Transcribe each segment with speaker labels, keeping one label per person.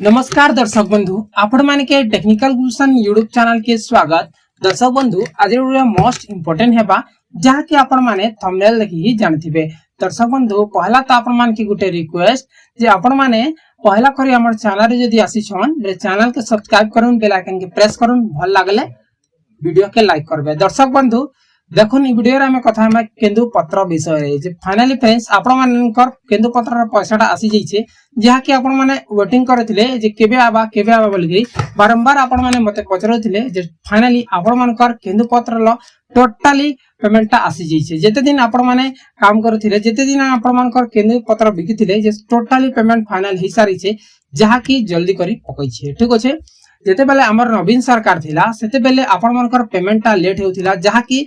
Speaker 1: नमस्कार दर्शक बंधु आपण माने के टेक्निकल गुलशन यूट्यूब चैनल के स्वागत। दर्शक बंधु आज मोस्ट इंपोर्टेंट हेबा जहा कि आपण माने थंबनेल देखि ही जानथिबे। दर्शक बंधु पहला तो आपण मान की गुटे रिक्वेस्ट जे आपण माने पहला करी हमर चैनल रे जदी आसी छन रे चैनल के सब्सक्राइब करन, बेल आइकन के प्रेस करन, भल लागले वीडियो के लाइक करबे। दर्शक बंधु देखुन इ वीडियो रे हम कथा हम केंदु पत्र विषय रे जे फाइनली फ्रेंड्स आपण मानकर केंदु पत्र रे पैसाटा आसी जाइछे जहा कि आपण माने वेटिंग करथिले जे केबे आबा बोली बारंबार आपण माने मते पचरथिले जे फाइनली आपण मानकर केंदु पत्र लो टोटली पेमेंटटा आसी जाइछे। जेते दिन आपण माने काम करथिले, जेते दिन आपण मानकर केंदु पत्र बिकिथिले जे टोटली पेमेंट फाइनल हि सारिछे जहा कि जल्दी करी पकइछे। ठीक अछि, जेते बेले हमर नवीन सरकार थिला सेते बेले आपण मानकर पेमेंटटा लेट हेउथिला जहा कि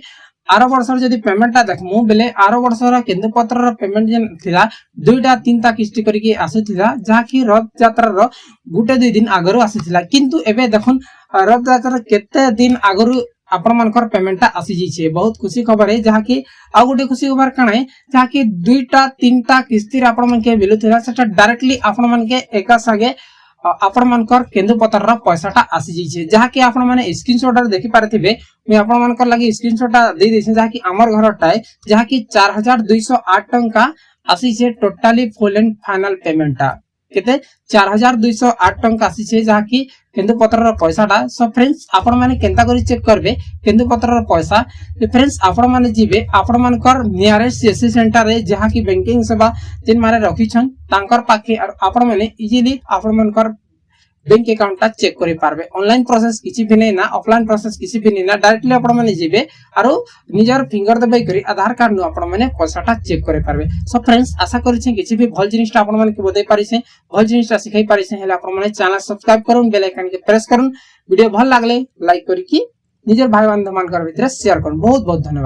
Speaker 1: आर वर्षर जदी पेमेंटटा देखमु बेले आर वर्षर केंदु पत्रर पेमेंट जेन थिला दुईटा तीनटा किस्ती करिके आसीथिला जहा कि रथ यात्रार गुटे दुई दिन आगरु आसीथिला, किंतु एबे देखुन रथ यात्रा केते दिन आगरु आपण मानकर पेमेंटटा आसी जिछे। बहुत खुशी खबर है जहा कि आ गुटे खुशी खबर काना है जहा कि दुईटा तीनटा किस्ती रे आपण मानके मिलुथिला सेटा डायरेक्टली आपण मानके एका संगे आपण मानकर केंदु पत्रर पैसाटा आसी जिछे जहा कि आपण माने स्क्रीनशॉट देखि पारथिबे। मैं आपण मानकर लागि स्क्रीनशॉट दे देछि जहा कि हमर घरटा है जहा कि 4208 टंका आसी छे टोटली फुल एंड फाइनल पेमेंटटा केते 4208 टंका आसी छे जहा कि केंदु पत्रर पैसाटा। सो फ्रेंड्स आपण माने केनता करी चेक करबे केंदु पत्रर पैसा फ्रेंड्स आपण माने जिबे आपण मानकर नियरेस्ट सीएससी सेंटर रे जहा कि बैंकिंग सेवा जिन माने रखी छन तांकर पाखे आपण माने इजीली आपण मानकर बैंक अकाउंट चेक करि पारबे। ऑनलाइन प्रोसेस किछि भी नै ना, ऑफलाइन प्रोसेस किछि भी नै ना, डायरेक्टली आपण माने जिबे आरो निजर फिंगर दबाई करी आधार कार्ड नु आपण माने पैसाटा चेक करि पारबे। सो फ्रेंड्स आशा करि छी किछि भी भल जिनिसटा आपण माने के बदै पारिसे, भल जिनिसटा सिखाई पारिसे हेले आपण माने चैनल सब्सक्राइब करूँ, बेल आइकन के प्रेस करूँ, वीडियो भल लागले लाइक करि कि निजर भाई बंधु मानकर भितरे शेयर करूँ। बहुत बहुत धन्यवाद।